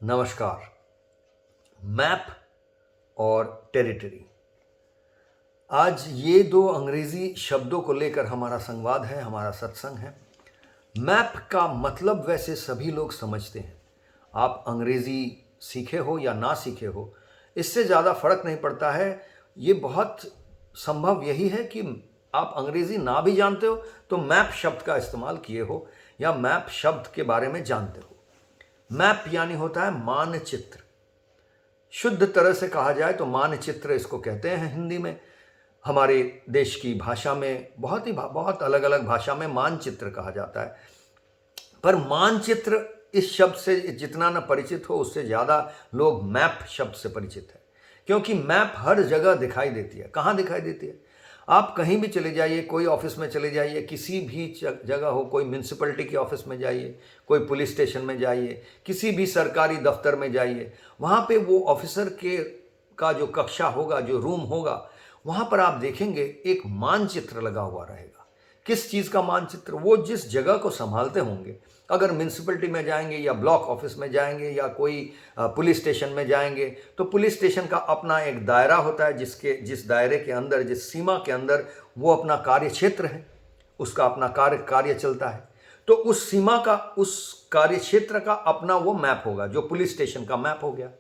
नमस्कार। मैप और टेरिटरी, आज ये दो अंग्रेजी शब्दों को लेकर हमारा संवाद है, हमारा सत्संग है। मैप का मतलब वैसे सभी लोग समझते हैं। आप अंग्रेजी सीखे हो या ना सीखे हो, इससे ज़्यादा फर्क नहीं पड़ता है। ये बहुत संभव यही है कि आप अंग्रेजी ना भी जानते हो तो मैप शब्द का इस्तेमाल किए हो या मैप शब्द के बारे में जानते हो। मैप यानी होता है मानचित्र। शुद्ध तरह से कहा जाए तो मानचित्र इसको कहते हैं हिंदी में। हमारे देश की भाषा में बहुत अलग अलग भाषा में मानचित्र कहा जाता है। पर मानचित्र इस शब्द से जितना न परिचित हो, उससे ज़्यादा लोग मैप शब्द से परिचित है, क्योंकि मैप हर जगह दिखाई देती है। कहाँ दिखाई देती है? आप कहीं भी चले जाइए, कोई ऑफिस में चले जाइए, किसी भी जगह हो, कोई म्यूनसिपलिटी के ऑफिस में जाइए, कोई पुलिस स्टेशन में जाइए, किसी भी सरकारी दफ्तर में जाइए, वहाँ पे वो ऑफिसर का जो कक्षा होगा, जो रूम होगा, वहाँ पर आप देखेंगे एक मानचित्र लगा हुआ रहेगा। किस चीज़ का मानचित्र? वो जिस जगह को संभालते होंगे। अगर म्यूनसिपलिटी में जाएंगे या ब्लॉक ऑफिस में जाएंगे या कोई पुलिस स्टेशन में जाएंगे तो पुलिस स्टेशन का अपना एक दायरा होता है, जिस दायरे के अंदर, जिस सीमा के अंदर वो अपना कार्य क्षेत्र है, उसका अपना कार्य चलता है। तो उस सीमा का, उस कार्य क्षेत्र का अपना वो मैप होगा, जो पुलिस स्टेशन का मैप हो गया।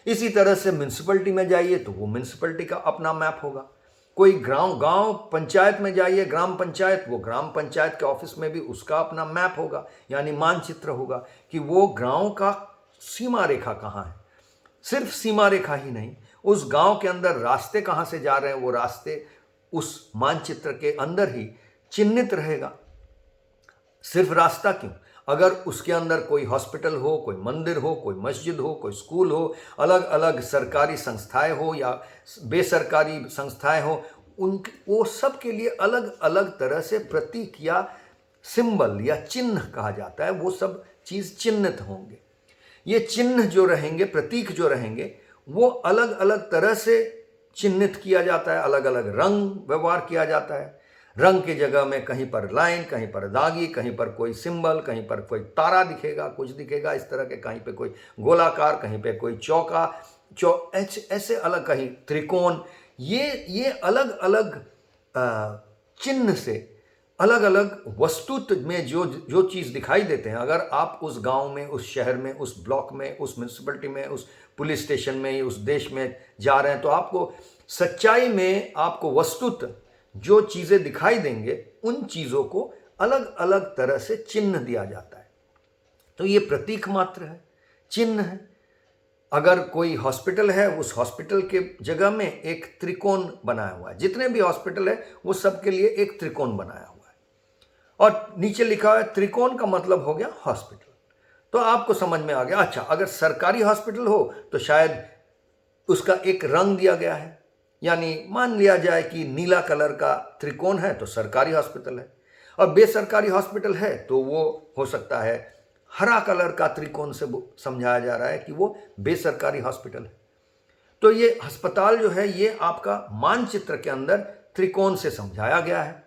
इसी तरह से म्यूनसिपलिटी में जाइए तो वो म्यूनसिपलिटी का अपना मैप होगा। कोई गांव पंचायत में जाइए, ग्राम पंचायत, वो ग्राम पंचायत के ऑफिस में भी उसका अपना मैप होगा, यानी मानचित्र होगा कि वो गांव का सीमा रेखा कहाँ है। सिर्फ सीमा रेखा ही नहीं, उस गांव के अंदर रास्ते कहाँ से जा रहे हैं, वो रास्ते उस मानचित्र के अंदर ही चिन्हित रहेगा। सिर्फ रास्ता क्यों, अगर उसके अंदर कोई हॉस्पिटल हो, कोई मंदिर हो, कोई मस्जिद हो, कोई स्कूल हो, अलग अलग सरकारी संस्थाएं हो या बेसरकारी संस्थाएं हो, वो सब के लिए अलग अलग तरह से प्रतीक या सिंबल या चिन्ह कहा जाता है। वो सब चीज़ चिन्हित होंगे। ये चिन्ह जो रहेंगे, प्रतीक जो रहेंगे, वो अलग अलग तरह से चिन्हित किया जाता है, अलग अलग रंग व्यवहार किया जाता है। रंग की जगह में कहीं पर लाइन, कहीं पर दागी, कहीं पर कोई सिंबल, कहीं पर कोई तारा दिखेगा, कुछ दिखेगा इस तरह के, कहीं पे कोई गोलाकार, कहीं पे कोई चौका, ऐसे अलग, कहीं त्रिकोण। ये अलग अलग चिन्ह से अलग अलग वस्तु में जो चीज़ दिखाई देते हैं। अगर आप उस गांव में, उस शहर में, उस ब्लॉक में, उस म्यूनसिपलिटी में, उस पुलिस स्टेशन में, उस देश में जा रहे हैं, तो आपको सच्चाई में आपको वस्तुतः जो चीज़ें दिखाई देंगे, उन चीज़ों को अलग अलग तरह से चिन्ह दिया जाता है। तो ये प्रतीक मात्र है, चिन्ह है। अगर कोई हॉस्पिटल है, उस हॉस्पिटल के जगह में एक त्रिकोण बनाया हुआ है। जितने भी हॉस्पिटल है वो सब के लिए एक त्रिकोण बनाया हुआ है, और नीचे लिखा हुआ है त्रिकोण का मतलब हो गया हॉस्पिटल। तो आपको समझ में आ गया। अच्छा, अगर सरकारी हॉस्पिटल हो तो शायद उसका एक रंग दिया गया है, यानी मान लिया जाए कि नीला कलर का त्रिकोण है तो सरकारी हॉस्पिटल है, और बेसरकारी हॉस्पिटल है तो वो हो सकता है हरा कलर का त्रिकोण से समझाया जा रहा है कि वो बेसरकारी हॉस्पिटल है। तो ये अस्पताल जो है, ये आपका मानचित्र के अंदर त्रिकोण से समझाया गया है।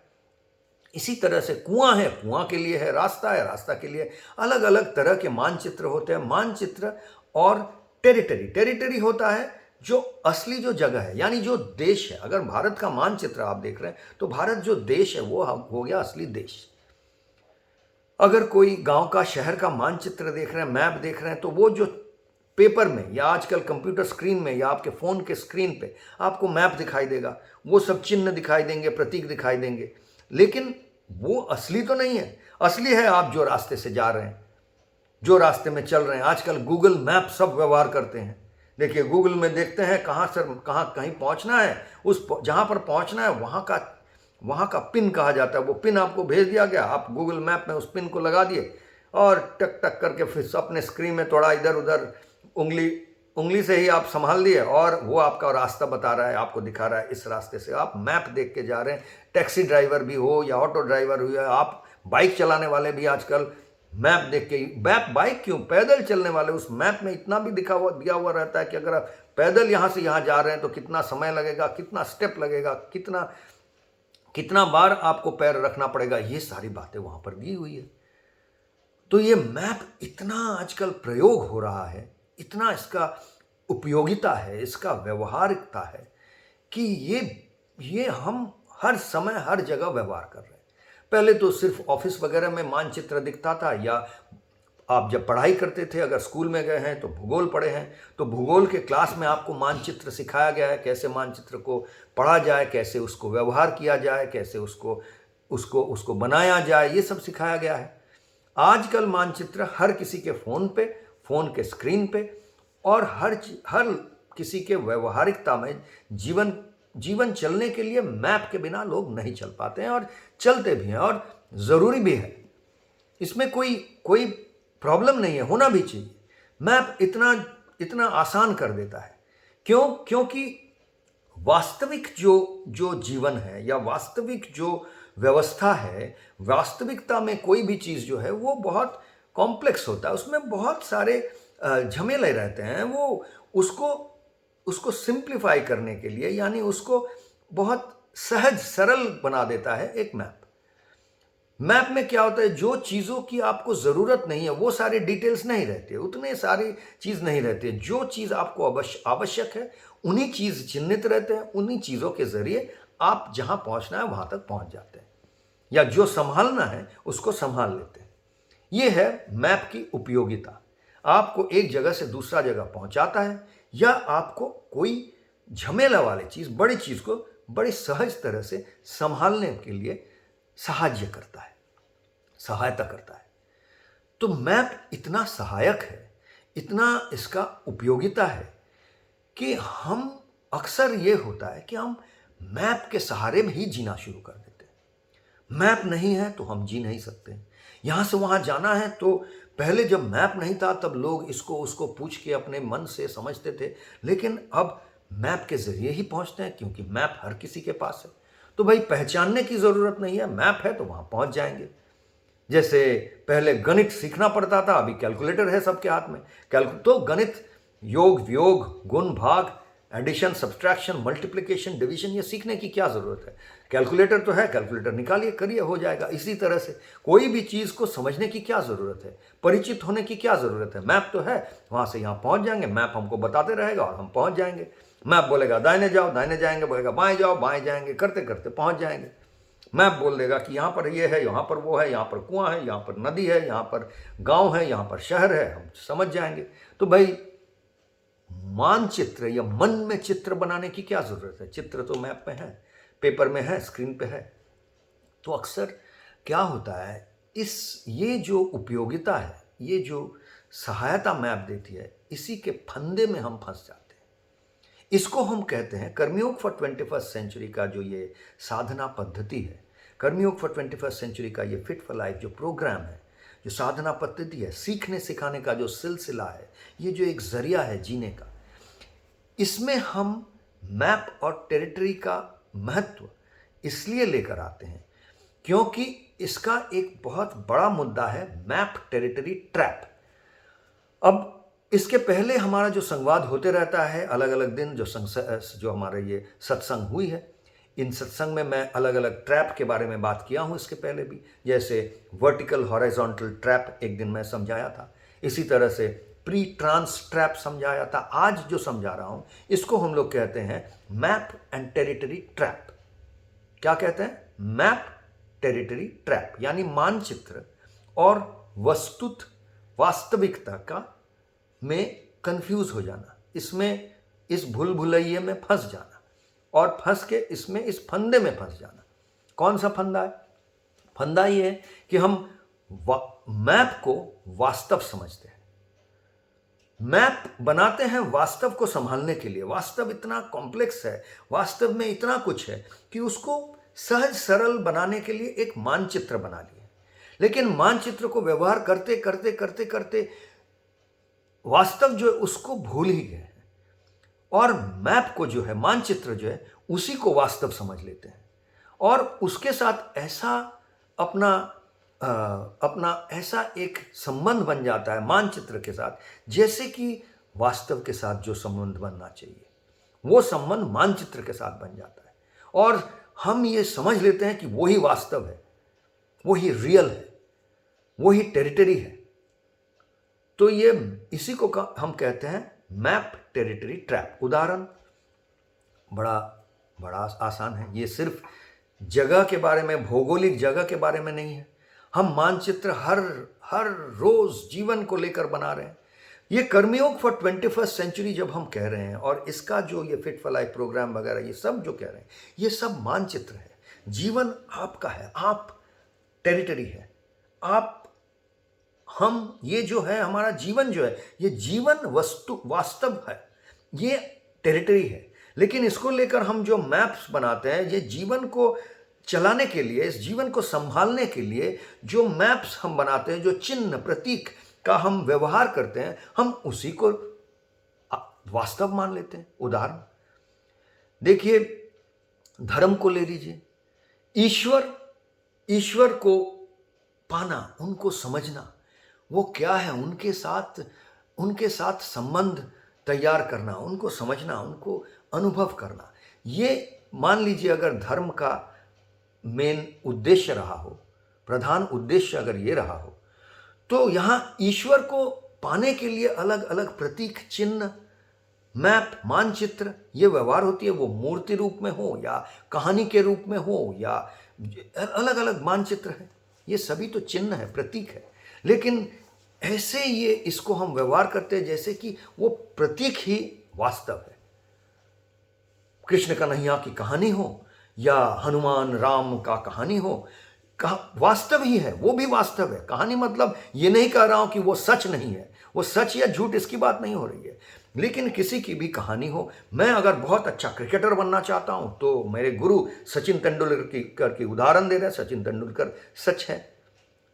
इसी तरह से कुआं है, कुआं के लिए है रास्ता, है रास्ता के लिए अलग अलग तरह के मानचित्र होते हैं। मानचित्र और टेरिटरी होता है जो असली जो जगह है, यानी जो देश है। अगर भारत का मानचित्र आप देख रहे हैं तो भारत जो देश है वो हो गया असली देश। अगर कोई गांव का, शहर का मानचित्र देख रहे हैं, मैप देख रहे हैं, तो वो जो पेपर में या आजकल कंप्यूटर स्क्रीन में या आपके फ़ोन के स्क्रीन पे आपको मैप दिखाई देगा, वो सब चिन्ह दिखाई देंगे, प्रतीक दिखाई देंगे, लेकिन वो असली तो नहीं है। असली है आप जो रास्ते से जा रहे हैं, जो रास्ते में चल रहे हैं। आजकल गूगल मैप सब व्यवहार करते हैं। देखिए, गूगल में देखते हैं कहाँ कहीं पहुँचना है, उस जहाँ पर पहुँचना है वहाँ का पिन कहा जाता है। वो पिन आपको भेज दिया गया, आप गूगल मैप में उस पिन को लगा दिए और टक टक करके फिर अपने स्क्रीन में थोड़ा इधर उधर उंगली से ही आप संभाल लिए और वो आपका रास्ता बता रहा है, आपको दिखा रहा है इस रास्ते से आप मैप देख के जा रहे हैं। टैक्सी ड्राइवर भी हो या ऑटो ड्राइवर हो या आप बाइक चलाने वाले भी आजकल मैप देख के, बाइक क्यों, पैदल चलने वाले, उस मैप में इतना भी दिया हुआ रहता है कि अगर आप पैदल यहाँ से यहाँ जा रहे हैं तो कितना समय लगेगा, कितना स्टेप लगेगा, कितना बार आपको पैर रखना पड़ेगा, ये सारी बातें वहाँ पर दी हुई है। तो ये मैप इतना आजकल प्रयोग हो रहा है इतना इसका उपयोगिता है, इसका व्यवहारिकता है कि ये हम हर समय हर जगह व्यवहार कर रहे हैं। पहले तो सिर्फ ऑफिस वगैरह में मानचित्र दिखता था, या आप जब पढ़ाई करते थे, अगर स्कूल में गए हैं तो भूगोल पढ़े हैं, तो भूगोल के क्लास में आपको मानचित्र सिखाया गया है, कैसे मानचित्र को पढ़ा जाए, कैसे उसको व्यवहार किया जाए, कैसे उसको उसको उसको बनाया जाए, ये सब सिखाया गया है। आजकल मानचित्र हर किसी के फ़ोन पे, फ़ोन के स्क्रीन पे, और हर किसी के व्यवहारिकता में जीवन जीवन चलने के लिए मैप के बिना लोग नहीं चल पाते हैं, और चलते भी हैं, और ज़रूरी भी है। इसमें कोई कोई प्रॉब्लम नहीं है, होना भी चाहिए। मैप इतना इतना आसान कर देता है। क्योंकि वास्तविक जो जीवन है, या वास्तविक जो व्यवस्था है, वास्तविकता में कोई भी चीज़ जो है वो बहुत कॉम्प्लेक्स होता है, उसमें बहुत सारे झमेले रहते हैं। वो उसको सिंप्लीफाई करने के लिए, यानी उसको बहुत सहज सरल बना देता है एक मैप। मैप में क्या होता है, जो चीज़ों की आपको ज़रूरत नहीं है वो सारे डिटेल्स नहीं रहते, उतने सारी चीज़ नहीं रहती है। जो चीज़ आपको आवश्यक है उन्हीं चीज़ चिन्हित रहते हैं, उन्हीं चीज़ों के ज़रिए आप जहाँ पहुँचना है वहाँ तक पहुँच जाते हैं, या जो संभालना है उसको संभाल लेते हैं। ये है मैप की उपयोगिता। आपको एक जगह से दूसरा जगह पहुँचाता है, या आपको कोई झमेला वाली चीज़, बड़ी चीज़ को बड़ी सहज तरह से संभालने के लिए सहायता करता है। तो मैप इतना सहायक है, इतना इसका उपयोगिता है, कि हम अक्सर ये होता है कि हम मैप के सहारे में ही जीना शुरू कर देते हैं। मैप नहीं है तो हम जी नहीं सकते। यहाँ से वहाँ जाना है तो पहले जब मैप नहीं था तब लोग इसको उसको पूछ के अपने मन से समझते थे, लेकिन अब मैप के ज़रिए ही पहुँचते हैं, क्योंकि मैप हर किसी के पास है। तो भाई पहचानने की ज़रूरत नहीं है, मैप है तो वहाँ पहुँच जाएंगे। जैसे पहले गणित सीखना पड़ता था, अभी कैलकुलेटर है सबके हाथ में। तो गणित, योग वियोग, गुण भाग, एडिशन सब्सट्रैक्शन, मल्टीप्लिकेशन, डिवीजन, ये सीखने की क्या ज़रूरत है? कैलकुलेटर तो है, कैलकुलेटर निकालिए, करिए, हो जाएगा। इसी तरह से कोई भी चीज़ को समझने की क्या ज़रूरत है, परिचित होने की क्या ज़रूरत है? मैप तो है, वहाँ से यहाँ पहुँच जाएंगे, मैप हमको बताते रहेगा और हम पहुँच जाएंगे। मैप बोलेगा दाहिने जाओ, दाहिने जाएंगे, बोलेगा बाएं जाओ, बाएं जाएंगे, करते करते पहुँच जाएंगे। मैप बोल देगा कि यहाँ पर ये है, यहाँ पर वो है, यहाँ पर कुआं है, यहाँ पर नदी है, यहाँ पर गांव है, यहाँ पर शहर है, हम समझ जाएंगे। तो भाई मानचित्र या मन में चित्र बनाने की क्या ज़रूरत है? चित्र तो मैप में है, पेपर में है, स्क्रीन पे है। तो अक्सर क्या होता है, ये जो उपयोगिता है, ये जो सहायता मैप देती है, इसी के फंदे में हम फंस जाते हैं। इसको हम कहते हैं कर्मयोग फॉर 21st सेंचुरी का जो ये साधना पद्धति है, कर्मयोग फॉर 21st सेंचुरी का ये फिट फॉर लाइफ जो प्रोग्राम है, जो साधना पद्धति है, सीखने सिखाने का जो सिलसिला है, ये जो एक जरिया है जीने का, इसमें हम मैप और टेरिटरी का महत्व इसलिए लेकर आते हैं क्योंकि इसका एक बहुत बड़ा मुद्दा है मैप टेरिटरी ट्रैप। अब इसके पहले हमारा जो संवाद होते रहता है अलग अलग दिन, जो हमारे ये सत्संग हुई है, इन सत्संग में मैं अलग अलग ट्रैप के बारे में बात किया हूँ इसके पहले भी। जैसे वर्टिकल हॉरिजॉन्टल ट्रैप एक दिन मैं समझाया था, इसी तरह से प्री ट्रांस ट्रैप समझाया था। आज जो समझा रहा हूँ इसको हम लोग कहते हैं मैप एंड टेरिटरी ट्रैप। क्या कहते हैं? मैप टेरिटरी ट्रैप, यानी मानचित्र और वास्तविकता का में कंफ्यूज हो जाना, इसमें इस भूल भुलैये में फंस जाना, और फंस के इसमें इस फंदे में फंस जाना। कौन सा फंदा है? फंदा ये है कि हम मैप को वास्तव समझते हैं, मैप बनाते हैं वास्तव को संभालने के लिए। वास्तव इतना कॉम्प्लेक्स है, वास्तव में इतना कुछ है कि उसको सहज सरल बनाने के लिए एक मानचित्र बना लिए, लेकिन मानचित्र को व्यवहार करते करते करते करते वास्तव जो है उसको भूल ही गए हैं, और मैप को जो है, मानचित्र जो है, उसी को वास्तव समझ लेते हैं, और उसके साथ अपना ऐसा एक संबंध बन जाता है मानचित्र के साथ, जैसे कि वास्तव के साथ जो संबंध बनना चाहिए वो संबंध मानचित्र के साथ बन जाता है, और हम ये समझ लेते हैं कि वही वास्तव है, वही रियल है, वही टेरिटरी है। तो ये इसी को हम कहते हैं मैप टेरिटरी ट्रैप। उदाहरण बड़ा बड़ा आसान है, ये सिर्फ जगह के बारे में, भौगोलिक जगह के बारे में नहीं है। हम मानचित्र हर रोज जीवन को लेकर बना रहे हैं। ये कर्मयोग फॉर 21st सेंचुरी जब हम कह रहे हैं, और इसका जो ये फिट फॉर लाइफ प्रोग्राम वगैरह ये सब जो कह रहे हैं, ये सब मानचित्र है। जीवन आपका है, आप टेरिटरी है, आप हम, ये जो है हमारा जीवन जो है, ये जीवन वस्तु वास्तव है, ये टेरिटरी है। लेकिन इसको लेकर हम जो मैप्स बनाते हैं, ये जीवन को चलाने के लिए, इस जीवन को संभालने के लिए जो मैप्स हम बनाते हैं, जो चिन्ह प्रतीक का हम व्यवहार करते हैं, हम उसी को वास्तव मान लेते हैं। उदाहरण देखिए, धर्म को ले लीजिए। ईश्वर को पाना, उनको समझना, वो क्या है, उनके साथ संबंध तैयार करना, उनको समझना, उनको अनुभव करना, ये मान लीजिए अगर धर्म का मेन उद्देश्य रहा हो, प्रधान उद्देश्य अगर ये रहा हो, तो यहाँ ईश्वर को पाने के लिए अलग अलग प्रतीक, चिन्ह, मैप, मानचित्र, ये व्यवहार होती है। वो मूर्ति रूप में हो या कहानी के रूप में हो या अलग अलग मानचित्र है, ये सभी तो चिन्ह है, प्रतीक है। लेकिन ऐसे ये इसको हम व्यवहार करते हैं जैसे कि वो प्रतीक ही वास्तव है। कृष्ण कन्हैया की कहानी हो या हनुमान राम का कहानी हो, वास्तव ही है, वो भी वास्तव है। कहानी मतलब ये नहीं कह रहा हूं कि वो सच नहीं है, वो सच या झूठ इसकी बात नहीं हो रही है। लेकिन किसी की भी कहानी हो, मैं अगर बहुत अच्छा क्रिकेटर बनना चाहता हूं तो मेरे गुरु सचिन तेंदुलकर की उदाहरण दे रहे हैं, सचिन तेंदुलकर सच है,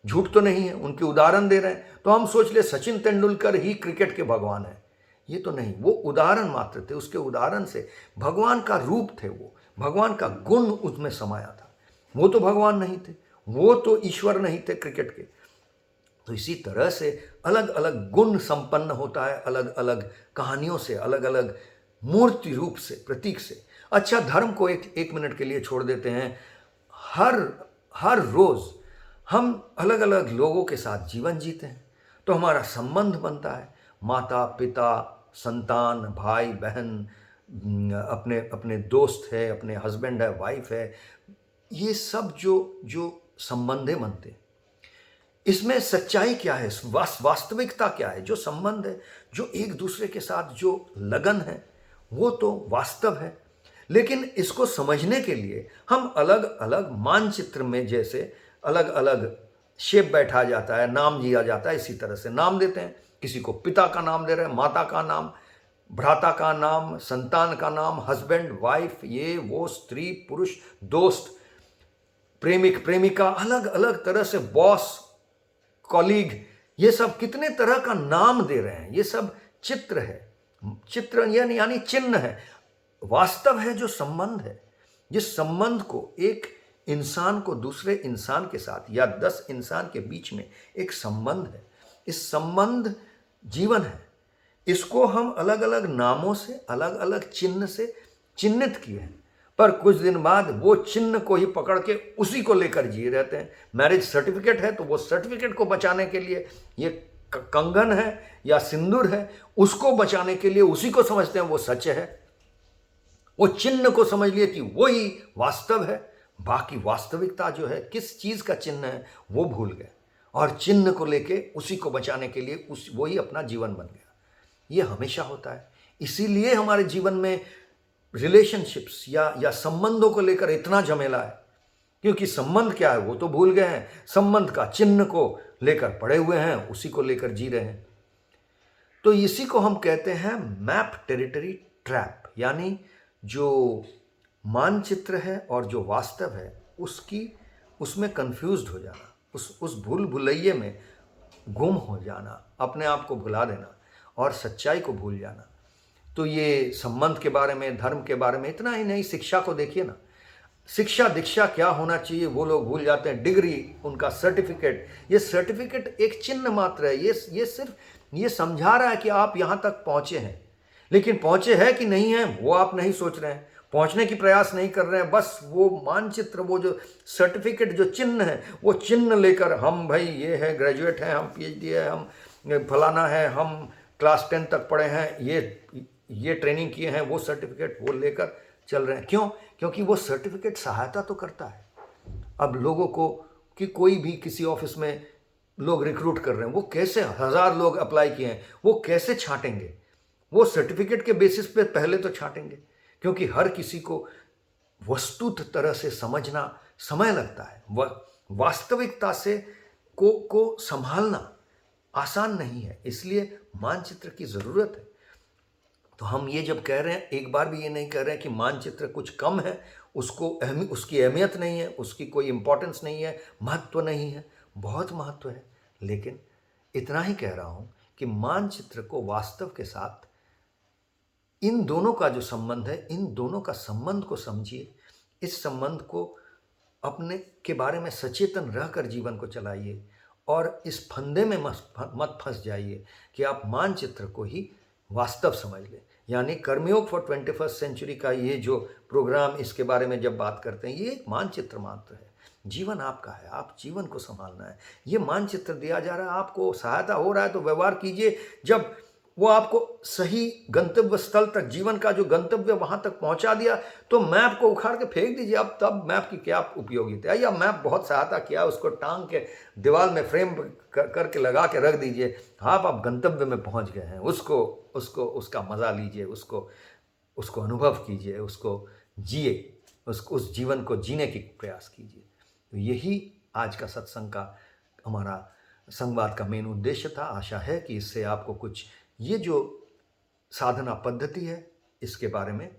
झूठ तो नहीं है, उनके उदाहरण दे रहे हैं, तो हम सोच ले सचिन तेंदुलकर ही क्रिकेट के भगवान है। ये तो नहीं, वो उदाहरण मात्र थे, उसके उदाहरण से भगवान का रूप थे, वो भगवान का गुण उसमें समाया था। वो तो भगवान नहीं थे, वो तो ईश्वर नहीं थे क्रिकेट के। तो इसी तरह से अलग अलग गुण संपन्न होता है, अलग अलग कहानियों से, अलग अलग मूर्ति रूप से, प्रतीक से। अच्छा, धर्म को एक मिनट के लिए छोड़ देते हैं। हर रोज हम अलग अलग लोगों के साथ जीवन जीते हैं, तो हमारा संबंध बनता है, माता पिता, संतान, भाई बहन, अपने दोस्त है, अपने हस्बैंड है, वाइफ है, ये सब जो संबंधें बनते हैं, इसमें सच्चाई क्या है, वास्तविकता क्या है, जो संबंध है, जो एक दूसरे के साथ जो लगन है, वो तो वास्तव है। लेकिन इसको समझने के लिए हम अलग अलग मानचित्र में, जैसे अलग अलग शेप बैठा जाता है, नाम दिया जाता है, इसी तरह से नाम देते हैं। किसी को पिता का नाम दे रहे हैं, माता का नाम, भ्राता का नाम, संतान का नाम, हस्बैंड वाइफ, ये वो, स्त्री पुरुष, दोस्त, प्रेमिक प्रेमिका, अलग अलग तरह से, बॉस कॉलीग, ये सब कितने तरह का नाम दे रहे हैं। ये सब चित्र है, चित्र यानी चिन्ह है। वास्तव है जो संबंध है, जिस संबंध को एक इंसान को दूसरे इंसान के साथ या 10 इंसान के बीच में एक संबंध है, इस संबंध जीवन है। इसको हम अलग अलग नामों से, अलग अलग चिन्ह से चिन्हित किए हैं, पर कुछ दिन बाद वो चिन्ह को ही पकड़ के उसी को लेकर जी रहते हैं। मैरिज सर्टिफिकेट है तो वो सर्टिफिकेट को बचाने के लिए, ये कंगन है या सिंदूर है, उसको बचाने के लिए उसी को समझते हैं वो सच है। वो चिन्ह को समझ लिए कि वो ही वास्तव है, बाकी वास्तविकता जो है, किस चीज का चिन्ह है, वो भूल गए, और चिन्ह को लेके उसी को बचाने के लिए वो ही अपना जीवन बन गया। ये हमेशा होता है। इसीलिए हमारे जीवन में रिलेशनशिप्स या संबंधों को लेकर इतना झमेला है, क्योंकि संबंध क्या है वो तो भूल गए हैं, संबंध का चिन्ह को लेकर पड़े हुए हैं, उसी को लेकर जी रहे हैं। तो इसी को हम कहते हैं मैप टेरिटरी ट्रैप, यानी जो मानचित्र है और जो वास्तव है उसमें कंफ्यूज्ड हो जाना, उस भूल भुलैये में गुम हो जाना, अपने आप को भुला देना और सच्चाई को भूल जाना। तो ये संबंध के बारे में, धर्म के बारे में, इतना ही नहीं, शिक्षा को देखिए ना, शिक्षा दीक्षा क्या होना चाहिए वो लोग भूल जाते हैं। डिग्री, उनका सर्टिफिकेट, ये सर्टिफिकेट एक चिन्ह मात्र है, ये सिर्फ ये समझा रहा है कि आप यहाँ तक पहुँचे हैं, लेकिन पहुँचे हैं कि नहीं है वो आप नहीं सोच रहे हैं, पहुँचने की प्रयास नहीं कर रहे हैं। बस वो मानचित्र, वो जो सर्टिफिकेट, जो चिन्ह है, वो चिन्ह लेकर हम भाई ये है, ग्रेजुएट हैं हम, PhD है हम, फलाना है, हम क्लास 10 तक पढ़े हैं, ये ट्रेनिंग किए हैं, वो सर्टिफिकेट वो लेकर चल रहे हैं। क्यों? क्योंकि वो सर्टिफिकेट सहायता तो करता है। अब लोगों को कि कोई भी किसी ऑफिस में लोग रिक्रूट कर रहे हैं, वो कैसे 1000 लोग अप्लाई किए हैं, वो कैसे छांटेंगे? वो सर्टिफिकेट के बेसिस पे पहले तो छांटेंगे, क्योंकि हर किसी को वस्तुत तरह से समझना समय लगता है। वास्तविकता से को संभालना आसान नहीं है, इसलिए मानचित्र की ज़रूरत है। तो हम ये जब कह रहे हैं, एक बार भी ये नहीं कह रहे हैं कि मानचित्र कुछ कम है, उसकी अहमियत नहीं है, उसकी कोई इम्पोर्टेंस नहीं है, महत्व नहीं है। बहुत महत्व है, लेकिन इतना ही कह रहा हूँ कि मानचित्र को वास्तव के साथ इन दोनों का जो संबंध है, इन दोनों का संबंध को समझिए। इस संबंध को अपने के बारे में सचेतन रहकर जीवन को चलाइए और इस फंदे में मत फंस जाइए कि आप मानचित्र को ही वास्तव समझ लें। यानी कर्मयोग फॉर 21st सेंचुरी का ये जो प्रोग्राम, इसके बारे में जब बात करते हैं, ये एक मानचित्र मात्र है। जीवन आपका है, आप जीवन को संभालना है। ये मानचित्र दिया जा रहा है, आपको सहायता हो रहा है तो व्यवहार कीजिए। जब वो आपको सही गंतव्य स्थल तक, जीवन का जो गंतव्य वहां तक पहुंचा दिया, तो मैप को उखाड़ के फेंक दीजिए। अब तब मैप की क्या उपयोगिता है? या मैप बहुत सहायता किया, उसको टांग के दीवार में फ्रेम करके लगा के रख दीजिए। आप गंतव्य में पहुंच गए हैं, उसका मजा लीजिए, उसको अनुभव कीजिए, उसको जिए, उस जीवन को जीने की प्रयास कीजिए। तो यही आज का सत्संग का, हमारा संवाद का मेन उद्देश्य था। आशा है कि इससे आपको कुछ, ये जो साधना पद्धति है, इसके बारे में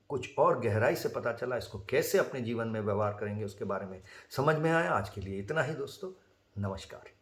कुछ और गहराई से पता चला। इसको कैसे अपने जीवन में व्यवहार करेंगे उसके बारे में समझ में आया। आज के लिए इतना ही दोस्तों, नमस्कार।